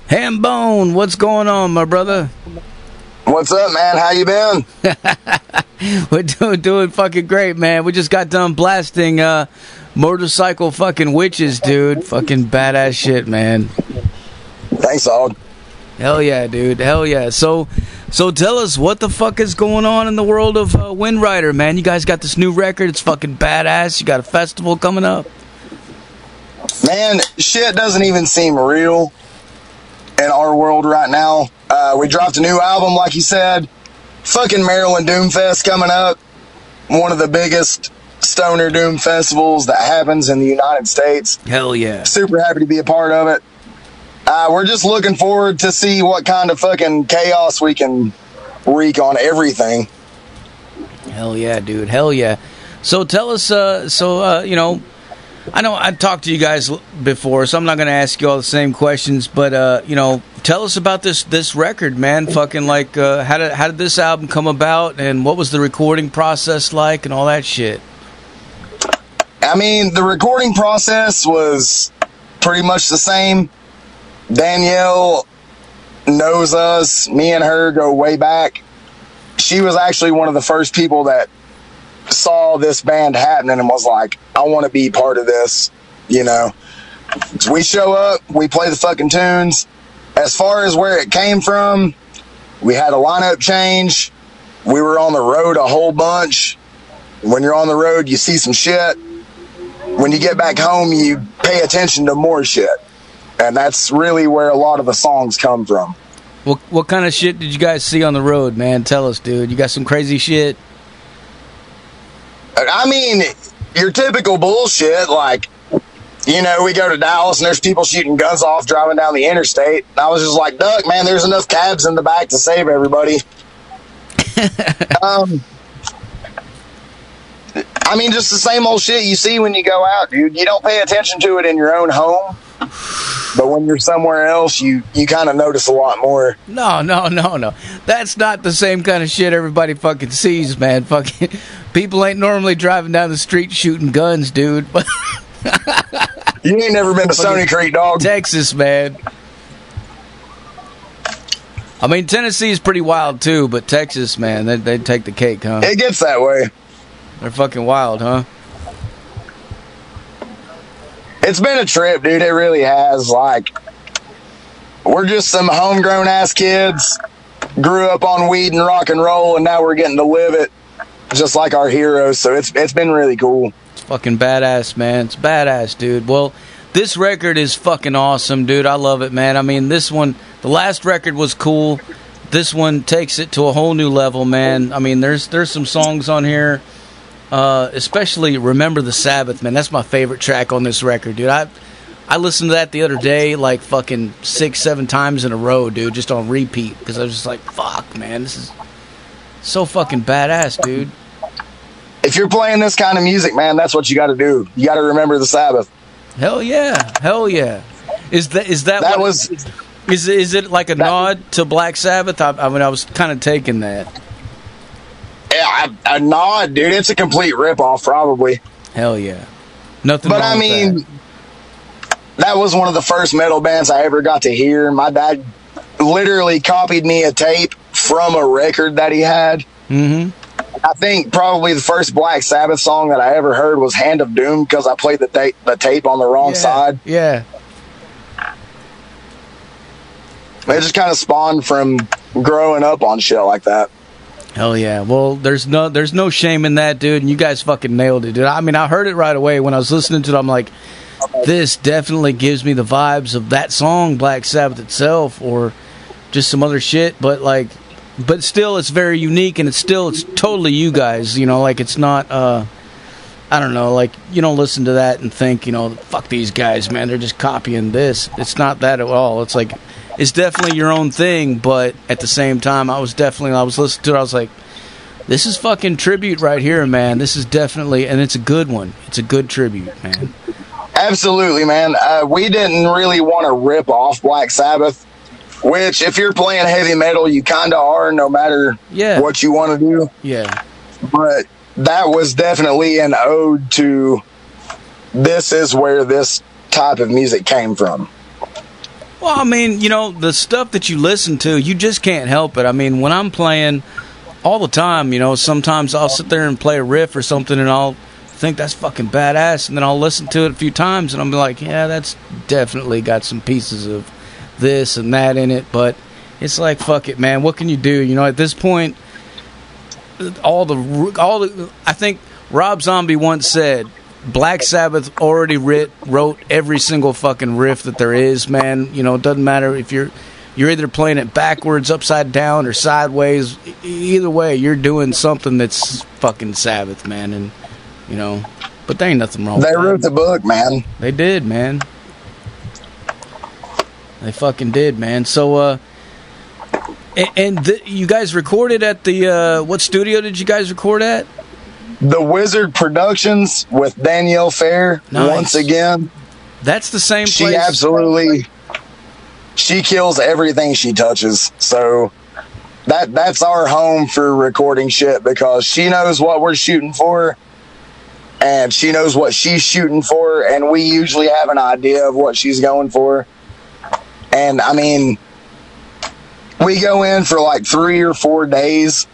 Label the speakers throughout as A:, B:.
A: Hambone, what's going on, my brother?
B: What's up, man? How you been?
A: We're doing fucking great, man. We just got done blasting motorcycle fucking witches, dude. Fucking badass shit, man.
B: Thanks, dog.
A: Hell yeah, dude. Hell yeah. So tell us, what the fuck is going on in the world of Wyndrider, man? You guys got this new record. It's fucking badass. You got a festival coming up.
B: Man, shit doesn't even seem real in our world right now. We dropped a new album, like you said. Fucking Maryland Doomfest coming up. One of the biggest stoner doom festivals that happens in the United States.
A: Hell yeah.
B: Super happy to be a part of it. We're just looking forward to see what kind of fucking chaos we can wreak on everything.
A: Hell yeah, dude. Hell yeah. So tell us, you know, I know I've talked to you guys before, so I'm not going to ask you all the same questions, but, you know, tell us about this record, man. Fucking, like, how did this album come about, and what was the recording process like, and all that shit?
B: I mean, the recording process was pretty much the same. Danielle knows us. Me and her go way back. She was actually one of the first people that saw this band happening and was like, I want to be part of this, you know. So we show up, we play the fucking tunes. As far as where it came from, we had a lineup change. We were on the road a whole bunch. When you're on the road, you see some shit. When you get back home, you pay attention to more shit. And that's really where a lot of the songs come from.
A: What kind of shit did you guys see on the road, man? Tell us, dude. You got some crazy shit?
B: I mean, your typical bullshit, like, you know, we go to Dallas and there's people shooting guns off driving down the interstate. And I was just like, Doug, man, there's enough cabs in the back to save everybody. I mean, just the same old shit you see when you go out, dude. You don't pay attention to it in your own home. But when you're somewhere else, you kind of notice a lot more.
A: No. That's not the same kind of shit everybody fucking sees, man. Fucking people ain't normally driving down the street shooting guns, dude.
B: You ain't never been to Stony Creek, dog.
A: Texas, man. I mean, Tennessee is pretty wild, too, but Texas, man, they take the cake, huh?
B: It gets that way.
A: They're fucking wild, huh?
B: It's been a trip, dude. It really has. Like, we're just some homegrown ass kids, grew up on weed and rock and roll, and now we're getting to live it just like our heroes. So it's been really cool.
A: It's fucking badass, man. It's badass, dude. Well, this record is fucking awesome, dude. I love it, man. I mean, this one, the last record was cool. This one takes it to a whole new level, man. I mean, there's some songs on here. Especially Remember the Sabbath, man. That's my favorite track on this record, dude. I listened to that the other day like fucking 6-7 times in a row, dude, just on repeat, because I was just like, fuck, man, this is so fucking badass, dude.
B: If you're playing this kind of music, man, that's what you got to do. You got to remember the Sabbath.
A: Hell yeah. Is it like a nod to Black Sabbath? I mean, I was kind of taking that.
B: Yeah, a nod, dude. It's a complete ripoff, probably.
A: Hell yeah. Nothing
B: but
A: wrong
B: I mean,
A: with
B: that was one of the first metal bands I ever got to hear. My dad literally copied me a tape from a record that he had.
A: Mm-hmm.
B: I think probably the first Black Sabbath song that I ever heard was Hand of Doom, because I played the tape on the wrong side.
A: Yeah.
B: It just kind of spawned from growing up on shit like that.
A: Hell yeah. Well, there's no shame in that, dude, and you guys fucking nailed it, dude. I mean, I heard it right away when I was listening to it. I'm like, this definitely gives me the vibes of that song, Black Sabbath itself, or just some other shit, but still it's very unique, and it's totally you guys, you know, like it's not I don't know, like you don't listen to that and think, you know, fuck these guys, man, they're just copying this. It's not that at all. It's like, it's definitely your own thing, but at the same time, I was listening to it, I was like, this is fucking tribute right here, man. This is definitely, and it's a good one. It's a good tribute, man.
B: Absolutely, man. We didn't really want to rip off Black Sabbath, which, if you're playing heavy metal, you kind of are, no matter what you want to do.
A: Yeah.
B: But that was definitely an ode to, this is where this type of music came from.
A: Well, I mean, you know, the stuff that you listen to, you just can't help it. I mean, when I'm playing all the time, you know, sometimes I'll sit there and play a riff or something and I'll think that's fucking badass, and then I'll listen to it a few times and I'll be like, yeah, that's definitely got some pieces of this and that in it, but it's like, fuck it, man. What can you do? You know, at this point, I think Rob Zombie once said, Black Sabbath already wrote every single fucking riff that there is, man. You know, it doesn't matter if you're either playing it backwards, upside down, or sideways. Either way, you're doing something that's fucking Sabbath, man. And, you know, but there ain't nothing wrong with that.
B: They wrote the book, man.
A: They did, man. They fucking did, man. So, you guys recorded at the, what studio did you guys record at?
B: The Wizard Productions with Danielle Fair. Nice. Once again.
A: That's the same place.
B: She kills everything she touches. So that's our home for recording shit, because she knows what we're shooting for and she knows what she's shooting for, and we usually have an idea of what she's going for. And I mean, we go in for like 3 or 4 days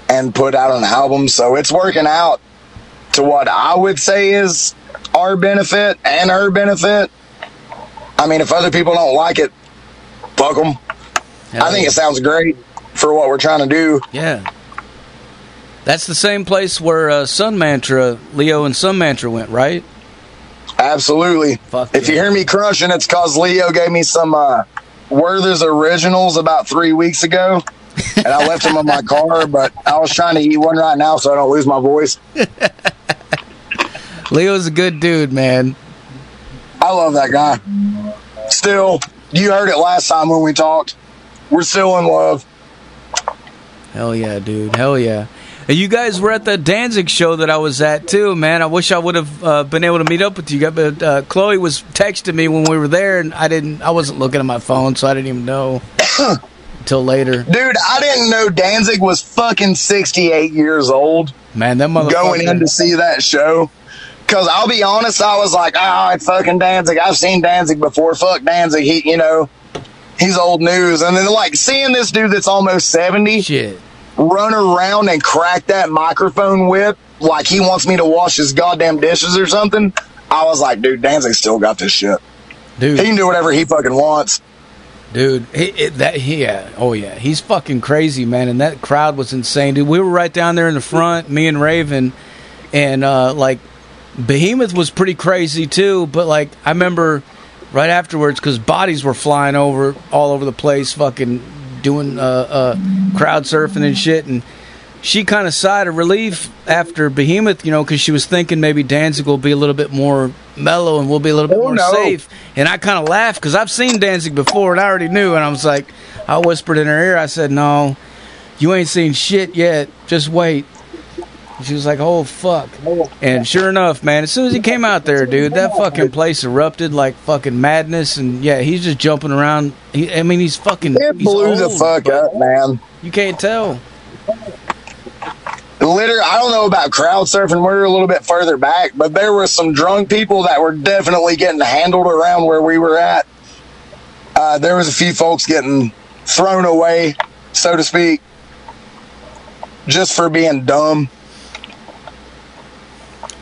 B: and put out an album, so it's working out to what I would say is our benefit and her benefit. I mean, if other people don't like it, fuck them. I think it sounds great for what we're trying to do.
A: Yeah. That's the same place where Sun Mantra, Leo and Sun Mantra went, right?
B: Absolutely. If you hear me crushing, it's because Leo gave me some Werther's Originals about 3 weeks ago. And I left them in my car, but I was trying to eat one right now so I don't lose my voice.
A: Leo's a good dude, man.
B: I love that guy. Still, you heard it last time when we talked. We're still in love.
A: Hell yeah, dude. Hell yeah. You guys were at the Danzig show that I was at, too, man. I wish I would have been able to meet up with you, but Chloe was texting me when we were there, and I wasn't looking at my phone, so I didn't even know. Till later. Dude,
B: I didn't know Danzig was fucking 68 years old.
A: Man, that motherfucker.
B: Going in to see that show. Because I'll be honest, I was like, it's fucking Danzig. I've seen Danzig before. Fuck Danzig. He's old news. And then, like, seeing this dude that's almost 70 run around and crack that microphone whip like he wants me to wash his goddamn dishes or something, I was like, dude, Danzig still got this shit. Dude. He can do whatever he fucking wants.
A: Dude, he's fucking crazy, man, and that crowd was insane, dude. We were right down there in the front, me and Raven, and like Behemoth was pretty crazy too. But like I remember right afterwards, because bodies were flying all over the place, fucking doing crowd surfing and shit, and she kind of sighed of relief after Behemoth, you know, because she was thinking maybe Danzig will be a little bit more mellow and we'll be a little bit more safe. And I kind of laughed because I've seen Danzig before and I already knew. And I was like, I whispered in her ear, I said, no, you ain't seen shit yet. Just wait. And she was like, oh, fuck. And sure enough, man, as soon as he came out there, dude, that fucking place erupted like fucking madness. And yeah, he's just jumping around. He's fucking.
B: It blew the fuck up, man.
A: You can't tell.
B: Literally, I don't know about crowd surfing. We're a little bit further back, but there were some drunk people that were definitely getting handled around where we were at. There was a few folks getting thrown away, so to speak, just for being dumb.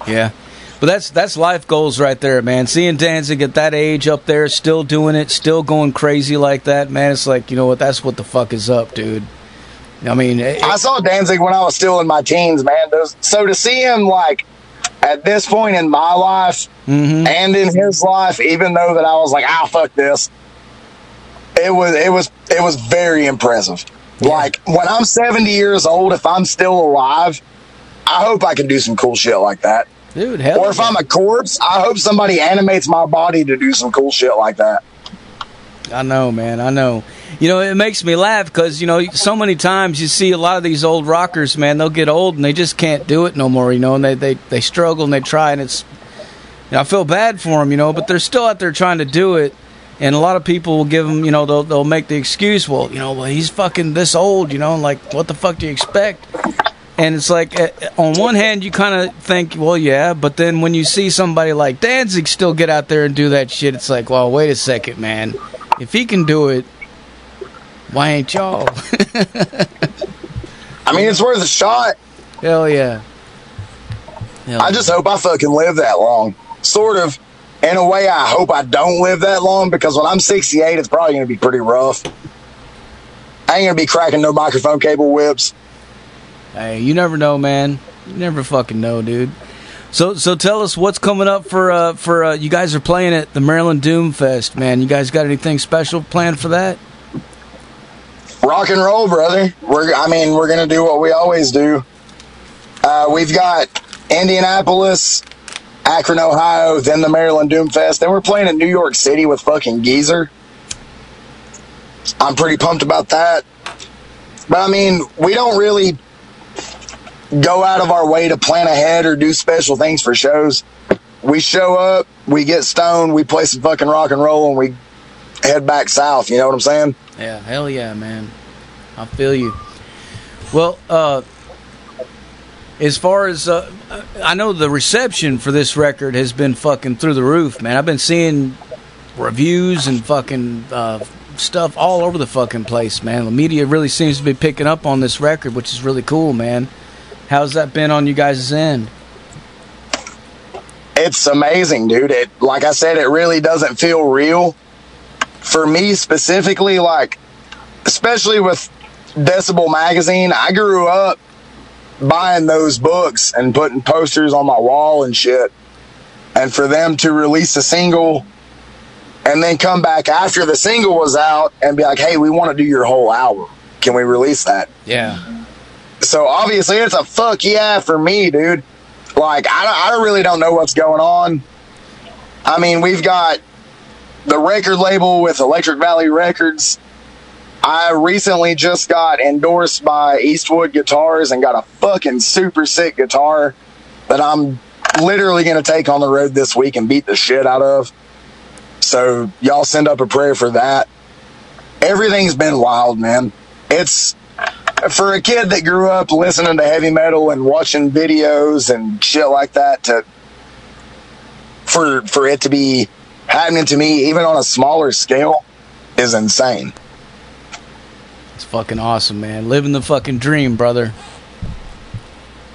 A: Yeah, but that's life goals right there, man. Seeing Danzig at that age up there, still doing it, still going crazy like that, man. It's like, you know what? That's what the fuck is up, dude. I mean,
B: I saw Danzig when I was still in my teens, man. So to see him like at this point in my life and in his life, even though that I was like, fuck this, it was very impressive. Yeah. Like when I'm 70 years old, if I'm still alive, I hope I can do some cool shit like that.
A: Dude, hell
B: or if I'm a corpse, I hope somebody animates my body to do some cool shit like that.
A: I know, man. I know. You know, it makes me laugh because, you know, so many times you see a lot of these old rockers, man, they'll get old and they just can't do it no more, you know, and they struggle and they try, and it's, you know, I feel bad for them, you know, but they're still out there trying to do it. And a lot of people will give them, you know, they'll make the excuse, well, he's fucking this old, you know, like, what the fuck do you expect? And it's like, on one hand, you kind of think, well, yeah, but then when you see somebody like Danzig still get out there and do that shit, it's like, well, wait a second, man. if he can do it, why ain't y'all?
B: I mean, it's worth a shot.
A: Hell yeah.
B: I just hope I fucking live that long. Sort of. In a way, I hope I don't live that long, because when I'm 68, it's probably going to be pretty rough. I ain't going to be cracking no microphone cable whips.
A: Hey, you never know, man. You never fucking know, dude. So tell us what's coming up for you guys are playing at the Maryland Doom Fest, man. You guys got anything special planned for that?
B: Rock and roll, brother. We're going to do what we always do. We've got Indianapolis, Akron, Ohio, then the Maryland Doom Fest. Then we're playing in New York City with fucking Geezer. I'm pretty pumped about that. But I mean, we don't really go out of our way to plan ahead or do special things for shows. We show up, we get stoned, we play some fucking rock and roll, and we head back south. You know what I'm saying?
A: Yeah, hell yeah, man. I feel you. Well, as far as I know, the reception for this record has been fucking through the roof, man. I've been seeing reviews and fucking stuff all over the fucking place, man. The media really seems to be picking up on this record, which is really cool, man. How's that been on you guys' end?
B: It's amazing, dude. Like I said, it really doesn't feel real. For me specifically, like, especially with Decibel Magazine, I grew up buying those books and putting posters on my wall and shit. And for them to release a single and then come back after the single was out and be like, hey, we want to do your whole album. Can we release that?
A: Yeah.
B: So obviously it's a fuck yeah for me, dude. Like, I really don't know what's going on. I mean, we've got the record label with Electric Valley Records. I recently just got endorsed by Eastwood Guitars and got a fucking super sick guitar that I'm literally going to take on the road this week and beat the shit out of. So y'all send up a prayer for that. Everything's been wild, man. It's, for a kid that grew up listening to heavy metal and watching videos and shit like that, for it to be happening to me, even on a smaller scale, is insane.
A: It's fucking awesome, man. Living the fucking dream, brother.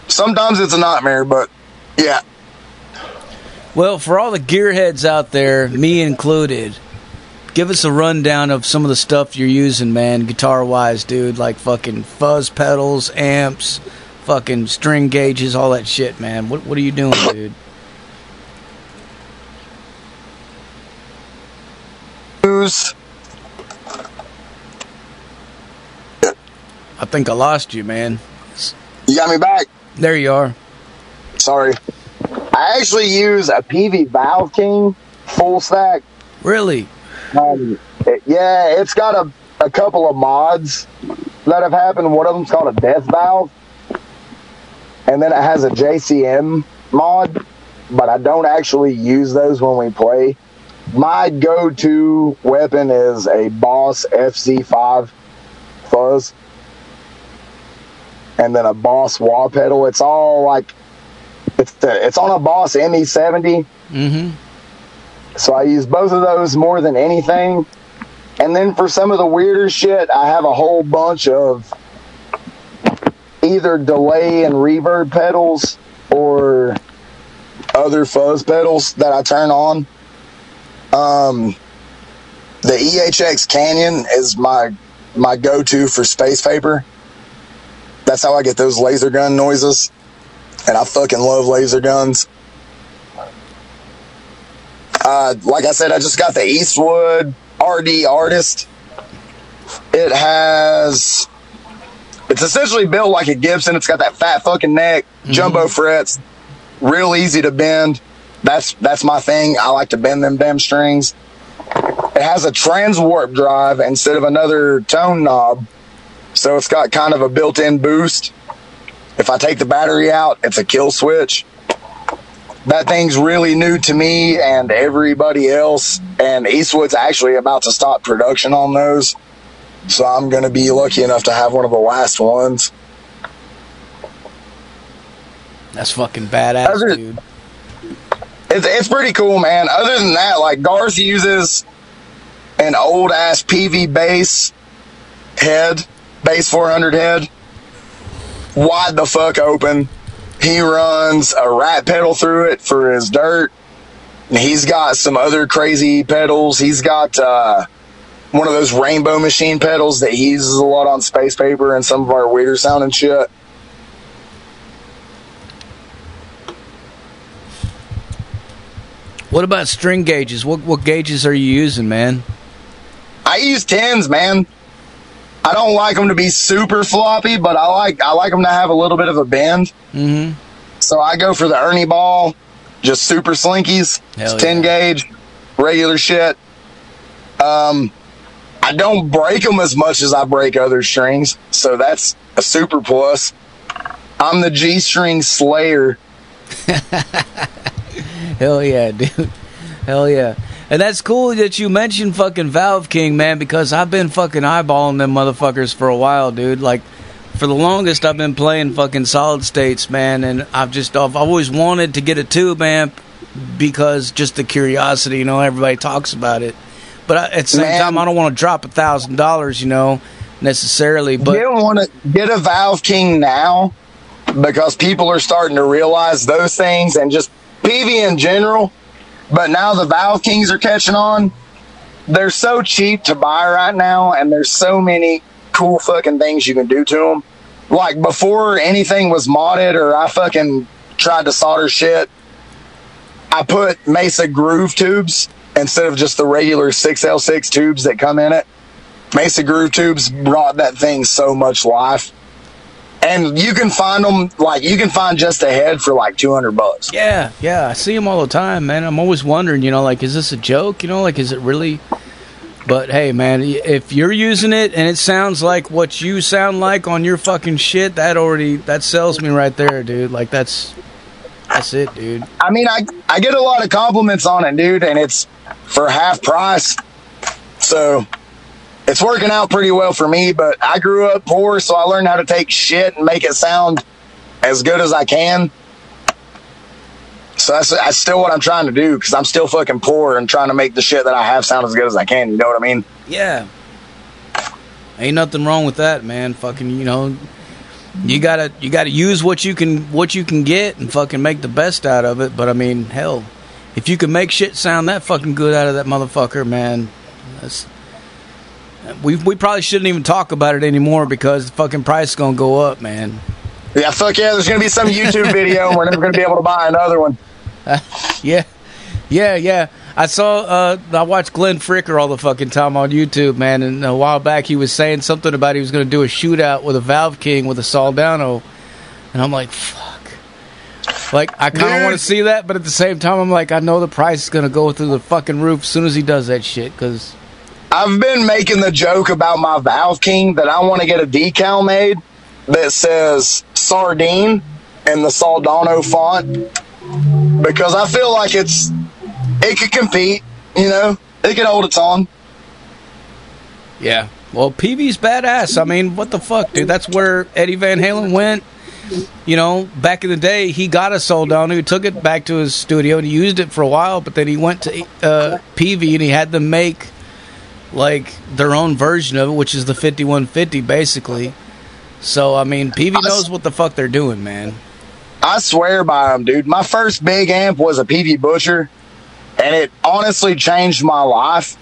B: Sometimes it's a nightmare, but yeah.
A: Well, for all the gearheads out there, me included, give us a rundown of some of the stuff you're using, man, guitar-wise, dude. Like fucking fuzz pedals, amps, fucking string gauges, all that shit, man. What are you doing, dude? I think I lost you, man.
B: You got me back?
A: There you are.
B: Sorry. I actually use a PV Valve King full stack.
A: Really?
B: Yeah, it's got a couple of mods that have happened. One of them's called a Death Valve. And then it has a JCM mod, but I don't actually use those when we play. My go-to weapon is a Boss FC5 fuzz. And then a Boss wah pedal. It's all like, it's on a Boss ME70.
A: Mm-hmm.
B: So I use both of those more than anything. And then for some of the weirder shit, I have a whole bunch of either delay and reverb pedals or other fuzz pedals that I turn on. The EHX Canyon is my go-to for Space Vapor. That's how I get those laser gun noises. And I fucking love laser guns. Like I said, I just got the Eastwood RD Artist. It's essentially built like a Gibson. It's got that fat fucking neck, jumbo frets, real easy to bend. That's my thing. I like to bend them damn strings. It has a transwarp drive instead of another tone knob. So it's got kind of a built-in boost. If I take the battery out, it's a kill switch. That thing's really new to me and everybody else. And Eastwood's actually about to stop production on those. So I'm going to be lucky enough to have one of the last ones.
A: That's fucking badass, dude.
B: It's pretty cool, man. Other than that, like Garth uses an an old ass PV bass 400 head, wide the fuck open. He runs a rat pedal through it for his dirt. He's got some other crazy pedals. He's got one of those rainbow machine pedals that he uses a lot on Space Paper and some of our weirder sounding shit.
A: What about string gauges? What gauges are you using, man?
B: I use 10s, man. I don't like them to be super floppy, but I like them to have a little bit of a bend.
A: Mm-hmm.
B: So I go for the Ernie Ball, just super slinkies.
A: Hell
B: it's 10
A: yeah.
B: gauge, regular shit. I don't break them as much as I break other strings, so that's a super plus. I'm the G-string slayer.
A: Hell yeah, dude. Hell yeah. And that's cool that you mentioned fucking Valve King, man, because I've been fucking eyeballing them motherfuckers for a while, dude. Like, for the longest, I've been playing fucking solid states, man, and I've always wanted to get a tube amp because just the curiosity, you know, everybody talks about it. But at the same time, I don't want to drop $1,000, you know, necessarily. But
B: you don't want to get a Valve King now because people are starting to realize those things and just PV in general. But now the Valve Kings are catching on. They're so cheap to buy right now, and there's so many cool fucking things you can do to them. Like, before anything was modded or I fucking tried to solder shit, I put Mesa Groove tubes instead of just the regular 6L6 tubes that come in it. Mesa Groove tubes brought that thing so much life. And you can find them, like, you can find just a head for like $200.
A: yeah, I see them all the time, man. I'm always wondering, you know, like, is this a joke? You know, like, is it really? But hey, man, if you're using it and it sounds like what you sound like on your fucking shit, that sells me right there, dude. Like, that's it, dude.
B: I mean, I get a lot of compliments on it, dude, and it's for half price. So it's working out pretty well for me, but I grew up poor, so I learned how to take shit and make it sound as good as I can. So that's still what I'm trying to do, because I'm still fucking poor and trying to make the shit that I have sound as good as I can. You know what I mean?
A: Yeah. Ain't nothing wrong with that, man. Fucking, you know, you gotta use what you can get and fucking make the best out of it. But I mean, hell, if you can make shit sound that fucking good out of that motherfucker, man, we probably shouldn't even talk about it anymore because the fucking price is gonna go up, man.
B: Yeah, fuck yeah. There's gonna be some YouTube video and we're never gonna be able to buy another one.
A: Yeah. I watched Glenn Fricker all the fucking time on YouTube, man, and a while back he was saying something about he was going to do a shootout with a Valve King with a Soldano, and I'm like, fuck. Like, I kind of want to see that, but at the same time, I'm like, I know the price is going to go through the fucking roof as soon as he does that shit, because
B: I've been making the joke about my Valve King that I want to get a decal made that says Sardine in the Soldano font, because I feel like it could compete, you know? It could hold its own.
A: yeah. Well, PV's badass. I mean, what the fuck, dude? That's where Eddie Van Halen went. You know, back in the day, he got a Soldano. He took it back to his studio and he used it for a while, but then he went to PV and he had them make, like, their own version of it, which is the 5150, basically. So, I mean, PV knows what the fuck they're doing, man.
B: I swear by them, dude. My first big amp was a PV Butcher, and it honestly changed my life.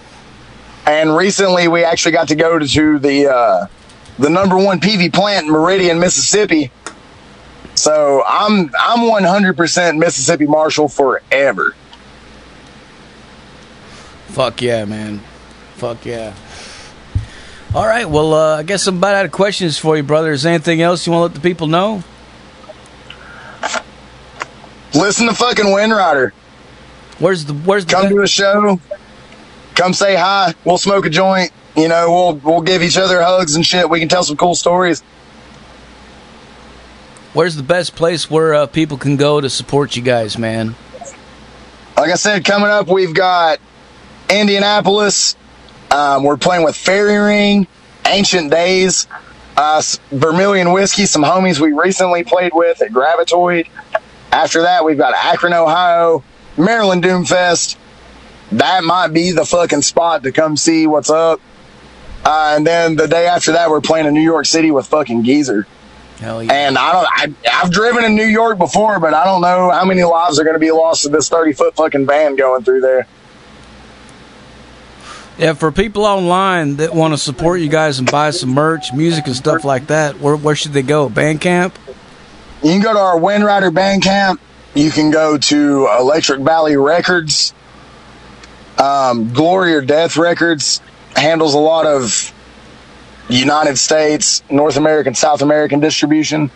B: And recently, we actually got to go to the number one PV plant in Meridian, Mississippi. So I'm 100% Mississippi Marshall forever.
A: Fuck yeah, man. Fuck yeah. All right, well, I guess I'm about out of questions for you, brother. Is there anything else you want to let the people know?
B: Listen to fucking Wyndrider.
A: Where's the
B: Come to a show. Come say hi. We'll smoke a joint. You know, we'll give each other hugs and shit. We can tell some cool stories.
A: Where's the best place where people can go to support you guys, man?
B: Like I said, coming up, we've got Indianapolis. We're playing with Fairy Ring, Ancient Days, Vermilion Whiskey, some homies we recently played with at Gravitoid. After that, we've got Akron, Ohio, Maryland Doomfest, that might be the fucking spot to come see what's up. And then the day after that, we're playing in New York City with fucking Geezer.
A: Hell yeah.
B: And I've driven in New York before, but I don't know how many lives are going to be lost to this 30-foot fucking van going through there.
A: Yeah, for people online that want to support you guys and buy some merch, music and stuff like that, where should they go? Bandcamp?
B: You can go to our Wyndrider Bandcamp. You can go to Electric Valley Records. Glory or Death Records handles a lot of United States, North American, South American distribution.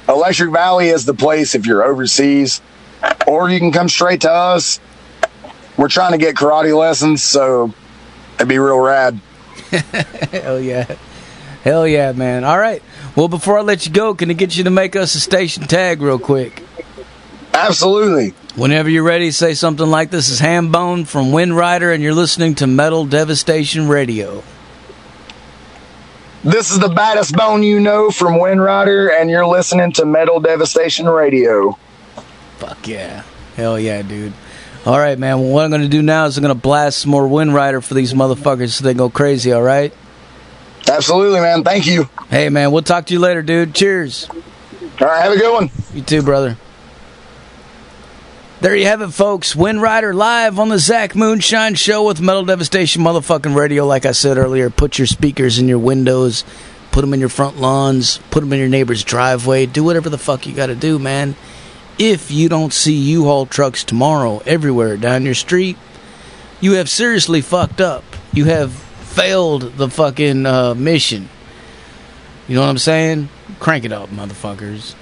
B: Electric Valley is the place if you're overseas. Or you can come straight to us. We're trying to get karate lessons, so it'd be real rad.
A: Hell yeah. Hell yeah, man. All right. Well, before I let you go, can I get you to make us a station tag real quick?
B: Absolutely.
A: Whenever you're ready, say something like, "This is Hambone from Wyndrider, and you're listening to Metal Devastation Radio."
B: This is the baddest bone you know from Wyndrider, and you're listening to Metal Devastation Radio.
A: Fuck yeah. Hell yeah, dude. All right, man. Well, what I'm going to do now is I'm going to blast some more Wyndrider for these motherfuckers so they go crazy, all right?
B: Absolutely, man. Thank you.
A: Hey, man. We'll talk to you later, dude. Cheers.
B: All right, have a good one.
A: You too, brother. There you have it, folks. Wyndrider live on the Zach Moonshine Show with Metal Devastation motherfucking radio. Like I said earlier, put your speakers in your windows, put them in your front lawns, put them in your neighbor's driveway. Do whatever the fuck you got to do, man. If you don't see U-Haul trucks tomorrow everywhere down your street, you have seriously fucked up. You have failed the fucking mission. You know what I'm saying? Crank it up, motherfuckers.